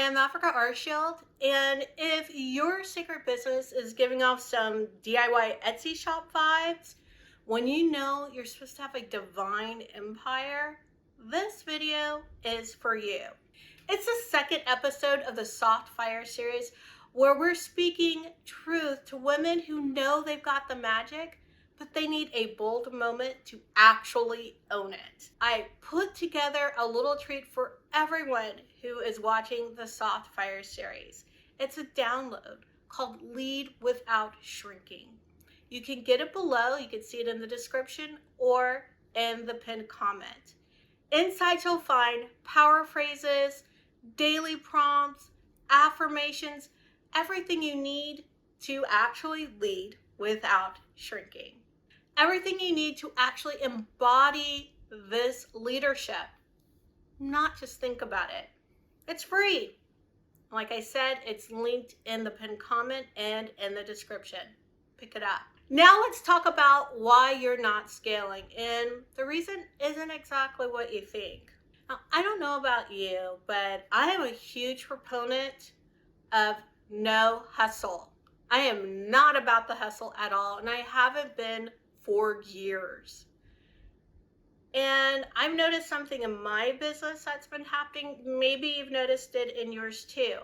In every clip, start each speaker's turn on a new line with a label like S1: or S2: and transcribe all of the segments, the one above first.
S1: I'm Africa Archield, and if your secret business is giving off some DIY Etsy shop vibes, when you know you're supposed to have a divine empire, this video is for you. It's the second episode of the Soft Fire series where we're speaking truth to women who know they've got the magic, but they need a bold moment to actually own it. I put together a little treat for everyone who is watching the Soft Fire series. It's a download called Lead Without Shrinking. You can get it below, you can see it in the description or in the pinned comment. Inside you'll find power phrases, daily prompts, affirmations, everything you need to actually lead without shrinking. Everything you need to actually embody this leadership, not just think about it. It's free. Like I said, it's linked in the pinned comment and in the description. Pick it up. Now let's talk about why you're not scaling. And the reason isn't exactly what you think. Now, I don't know about you, but I am a huge proponent of no hustle. I am not about the hustle at all, and I haven't been for years. And I've noticed something in my business that's been happening. Maybe you've noticed it in yours too.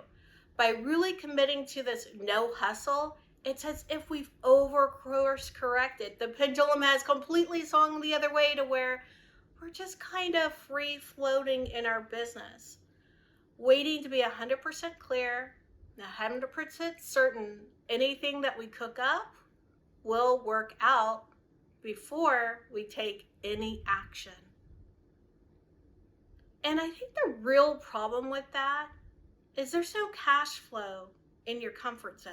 S1: By really committing to this no hustle, it's as if we've over-course corrected. The pendulum has completely swung the other way to where we're just kind of free floating in our business, waiting to be 100% clear, 100% certain anything that we cook up will work out before we take any action. And I think the real problem with that is there's no cash flow in your comfort zone,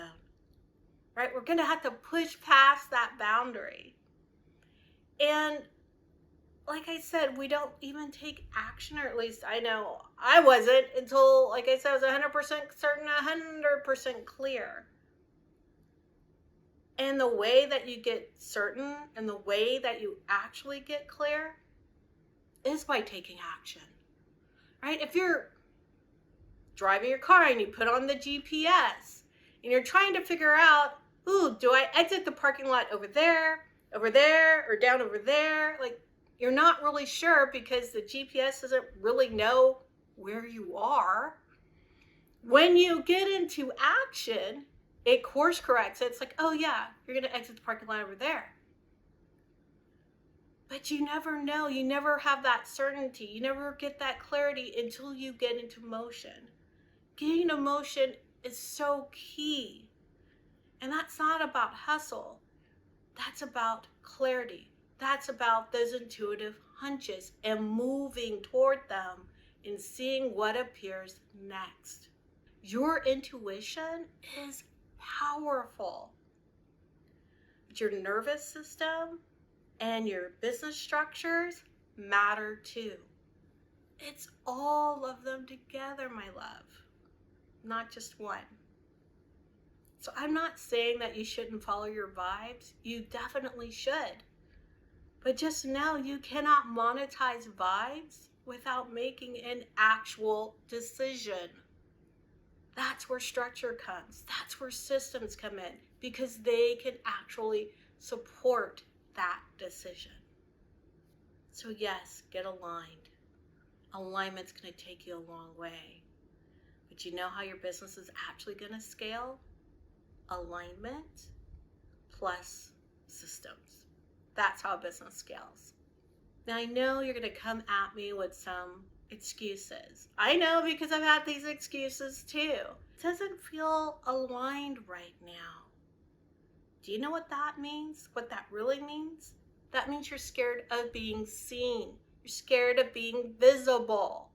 S1: right? We're going to have to push past that boundary. And like I said, we don't even take action, or at least I know I wasn't until, like I said, I was 100% certain, 100% clear. And the way that you get certain and the way that you actually get clear is by taking action, right? If you're driving your car and you put on the GPS and you're trying to figure out, ooh, do I exit the parking lot over there, or down over there? Like, you're not really sure because the GPS doesn't really know where you are. When you get into action, it course corrects. It's like, oh yeah, you're going to exit the parking lot over there. But you never know. You never have that certainty. You never get that clarity until you get into motion. Getting into motion is so key. And that's not about hustle. That's about clarity. That's about those intuitive hunches and moving toward them and seeing what appears next. Your intuition is powerful. But your nervous system and your business structures matter too. It's all of them together, my love, not just one. So I'm not saying that you shouldn't follow your vibes. You definitely should. But just know you cannot monetize vibes without making an actual decision. That's where structure comes. That's where systems come in, because they can actually support that decision. So yes, get aligned. Alignment's going to take you a long way. But you know how your business is actually going to scale? Alignment plus systems. That's how business scales. Now I know you're going to come at me with some excuses. I know, because I've had these excuses too. It doesn't feel aligned right now. Do you know what that means? What that really means? That means you're scared of being seen. You're scared of being visible.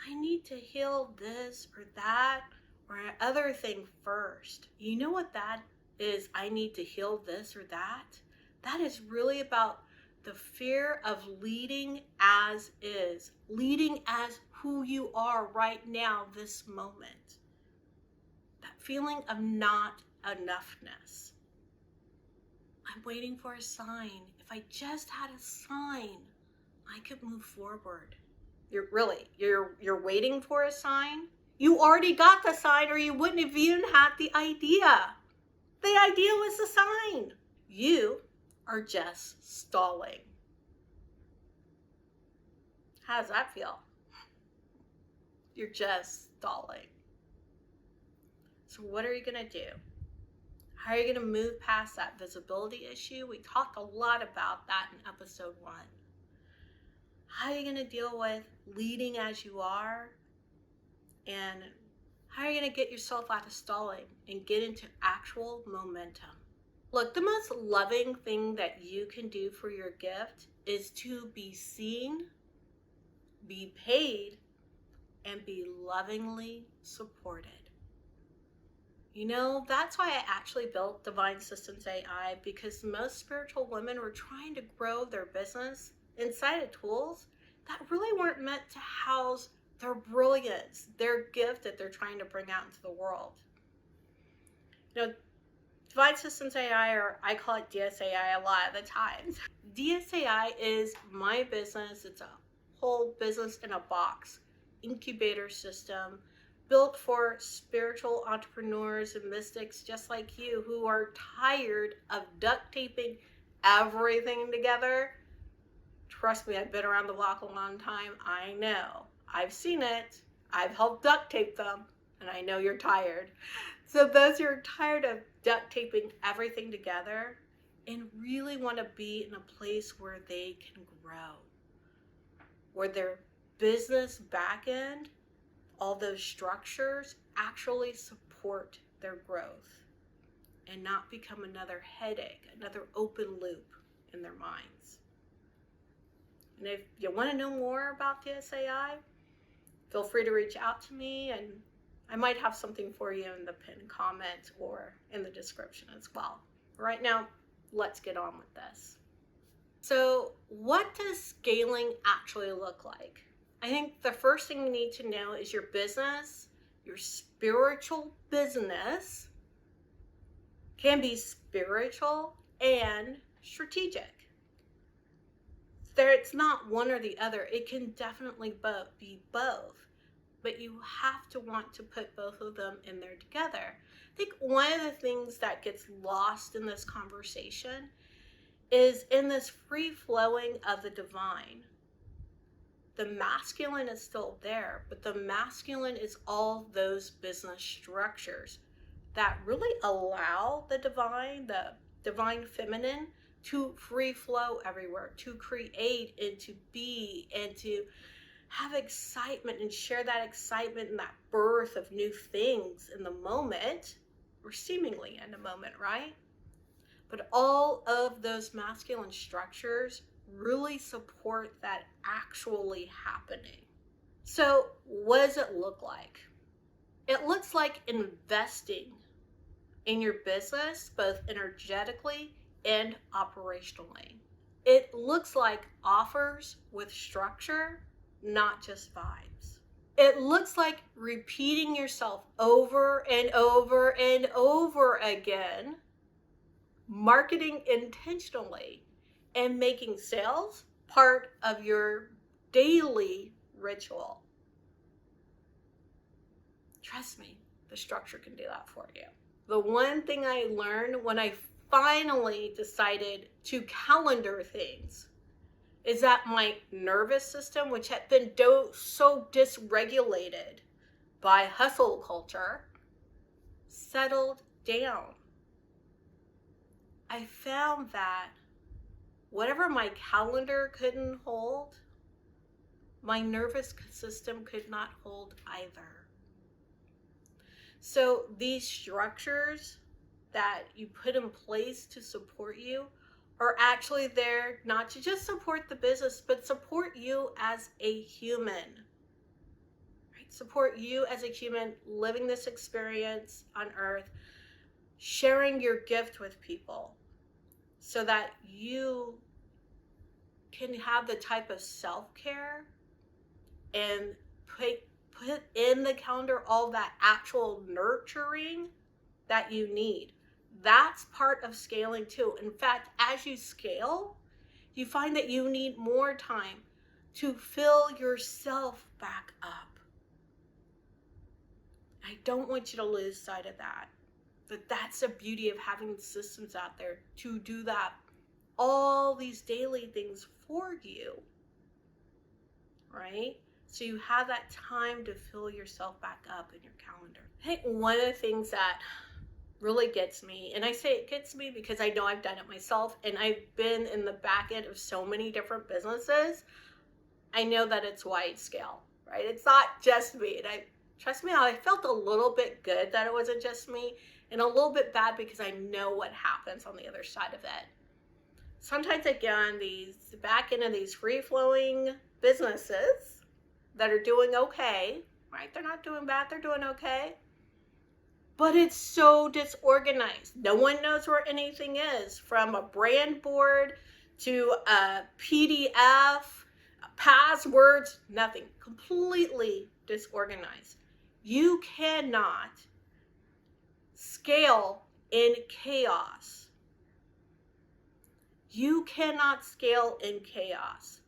S1: I need to heal this or that or other thing first. You know what that is? I need to heal this or that. That is really about the fear of leading as is, leading as who you are right now, this moment. That feeling of not enoughness. I'm waiting for a sign. If I just had a sign, I could move forward. You're waiting for a sign? You already got the sign, or you wouldn't have even had the idea. The idea was the sign. You are just stalling. How does that feel? You're just stalling. So what are you going to do? How are you going to move past that visibility issue? We talked a lot about that in episode 1. How are you going to deal with leading as you are? And how are you going to get yourself out of stalling and get into actual momentum? Look, the most loving thing that you can do for your gift is to be seen, be paid, and be lovingly supported. You know, that's why I actually built Divine Systems AI, because most spiritual women were trying to grow their business inside of tools that really weren't meant to house their brilliance, their gift that they're trying to bring out into the world. You know, Divine Systems AI, or I call it DSAI a lot of the times. DSAI is my business. It's a whole business in a box, incubator system built for spiritual entrepreneurs and mystics just like you, who are tired of duct taping everything together. Trust me, I've been around the block a long time. I know. I've seen it. I've helped duct tape them, and I know you're tired. So those who are tired of duct taping everything together and really want to be in a place where they can grow, where their business back end, all those structures actually support their growth and not become another headache, another open loop in their minds. And if you want to know more about DSAI, feel free to reach out to me, and I might have something for you in the pinned comment or in the description as well. Right now, let's get on with this. So what does scaling actually look like? I think the first thing you need to know is your business, your spiritual business, can be spiritual and strategic. It's not one or the other. It can definitely be both, but you have to want to put both of them in there together. I think one of the things that gets lost in this conversation is in this free flowing of the divine. The masculine is still there, but the masculine is all those business structures that really allow the divine feminine to free flow everywhere, to create and to be and to have excitement and share that excitement and that birth of new things in the moment, or seemingly in the moment, right? But all of those masculine structures really support that actually happening. So what does it look like? It looks like investing in your business, both energetically and operationally. It looks like offers with structure, not just vibes. It looks like repeating yourself over and over and over again, marketing intentionally, and making sales part of your daily ritual. Trust me, the structure can do that for you. The one thing I learned when I finally decided to calendar things is that my nervous system, which had been so dysregulated by hustle culture, settled down. I found that whatever my calendar couldn't hold, my nervous system could not hold either. So these structures that you put in place to support you are actually there not to just support the business, but support you as a human. Right? Support you as a human living this experience on earth, sharing your gift with people so that you can have the type of self-care and put in the calendar all that actual nurturing that you need. That's part of scaling too. In fact, as you scale, you find that you need more time to fill yourself back up. I don't want you to lose sight of that. But that's the beauty of having systems out there to do that, all these daily things for you, right? So you have that time to fill yourself back up in your calendar. I think one of the things that really gets me, and I say it gets me because I know I've done it myself, and I've been in the back end of so many different businesses. I know that it's wide scale, right? It's not just me. And trust me, I felt a little bit good that it wasn't just me, and a little bit bad because I know what happens on the other side of it. Sometimes I get on the back end of these free-flowing businesses that are doing okay, right? They're not doing bad, they're doing okay. But it's so disorganized. No one knows where anything is, from a brand board to a PDF, passwords, nothing. Completely disorganized. You cannot scale in chaos. You cannot scale in chaos.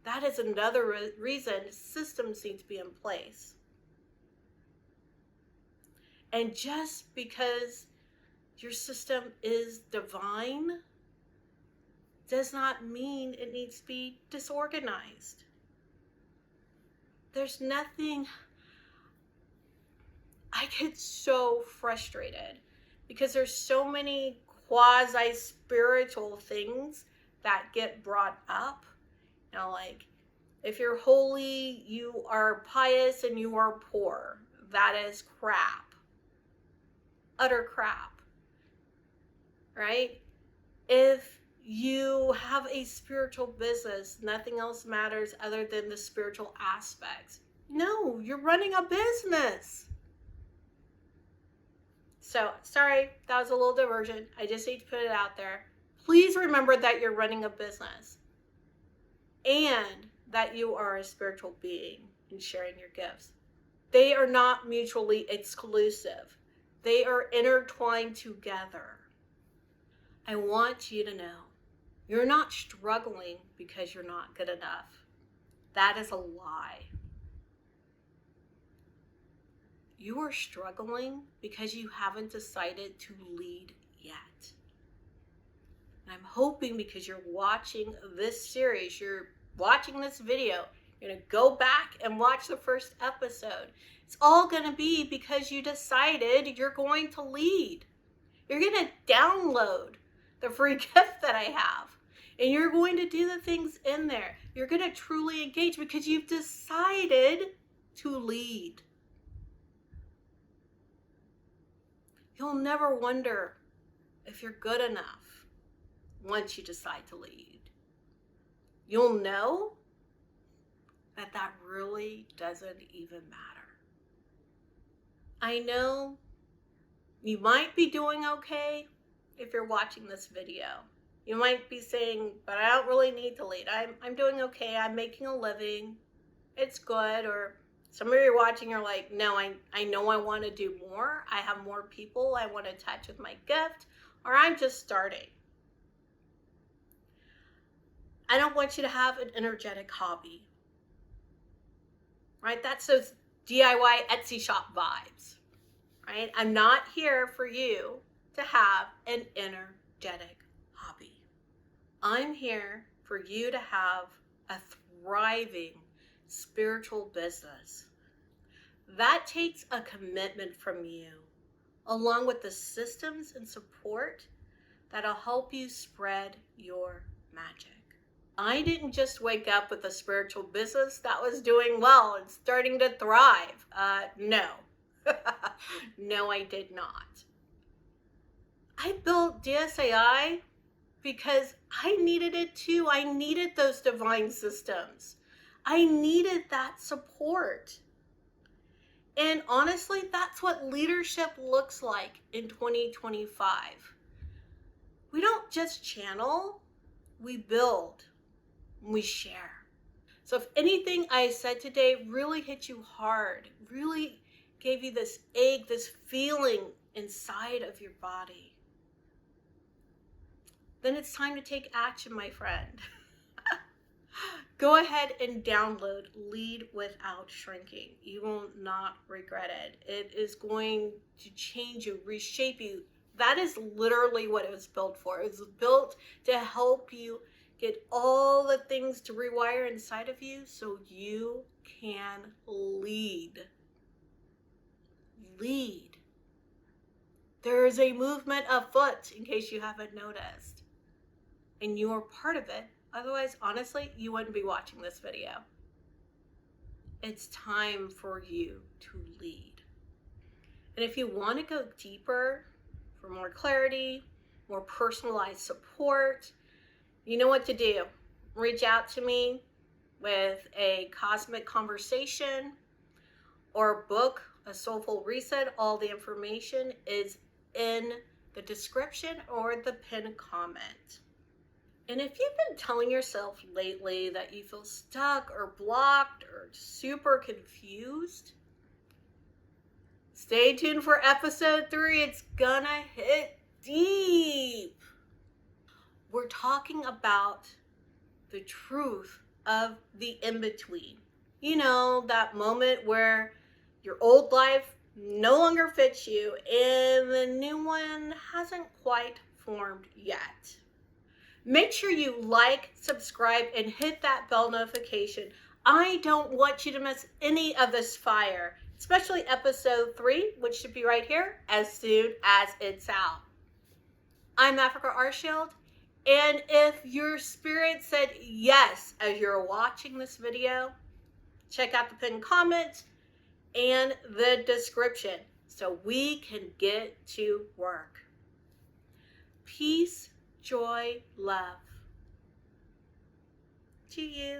S1: That is another reason systems need to be in place. And just because your system is divine does not mean it needs to be disorganized. There's nothing. I get so frustrated because there's so many quasi-spiritual things that get brought up. You know, like, if you're holy, you are pious and you are poor. That is crap. Utter crap. Right? If you have a spiritual business, nothing else matters other than the spiritual aspects. No, you're running a business. So, sorry, that was a little diversion. I just need to put it out there. Please remember that you're running a business and that you are a spiritual being and sharing your gifts. They are not mutually exclusive. They are intertwined together. I want you to know you're not struggling because you're not good enough. That is a lie. You are struggling because you haven't decided to lead yet. And I'm hoping because you're watching this series, you're watching this video, you're going to go back and watch the first episode. It's all going to be because you decided you're going to lead. You're going to download the free gift that I have. And you're going to do the things in there. You're going to truly engage because you've decided to lead. You'll never wonder if you're good enough once you decide to lead. You'll know that that really doesn't even matter. I know you might be doing okay if you're watching this video. You might be saying, but I don't really need to lead. I'm doing okay. I'm making a living. It's good. Or some of you are watching, you're like, no, I know I want to do more. I have more people I want to touch with my gift. Or I'm just starting. I don't want you to have an energetic hobby. Right? That's those DIY Etsy shop vibes. Right? I'm not here for you to have an energetic hobby. I'm here for you to have a thriving spiritual business. That takes a commitment from you, along with the systems and support that'll help you spread your magic. I didn't just wake up with a spiritual business that was doing well and starting to thrive. No. No, I did not. I built DSAI because I needed it too. I needed those divine systems. I needed that support. And honestly, that's what leadership looks like in 2025. We don't just channel, we build, we share. So if anything I said today really hit you hard, really gave you this ache, this feeling inside of your body, then it's time to take action, my friend. Go ahead and download Lead Without Shrinking. You will not regret it. It is going to change you, reshape you. That is literally what it was built for. It was built to help you get all the things to rewire inside of you so you can lead. Lead. There is a movement afoot, in case you haven't noticed. And you are part of it. Otherwise, honestly, you wouldn't be watching this video. It's time for you to lead. And if you want to go deeper for more clarity, more personalized support, you know what to do. Reach out to me with a cosmic conversation or book a Soulful Reset. All the information is in the description or the pinned comment. And if you've been telling yourself lately that you feel stuck or blocked or super confused, stay tuned for episode 3. It's gonna hit deep. We're talking about the truth of the in-between. You know, that moment where your old life no longer fits you and the new one hasn't quite formed yet. Make sure you like, subscribe, and hit that bell notification. I don't want you to miss any of this fire, especially episode 3, which should be right here as soon as it's out. I'm Africa Archield, and if your spirit said yes as you're watching this video, check out the pinned comment and the description so we can get to work. Peace, joy, love to you.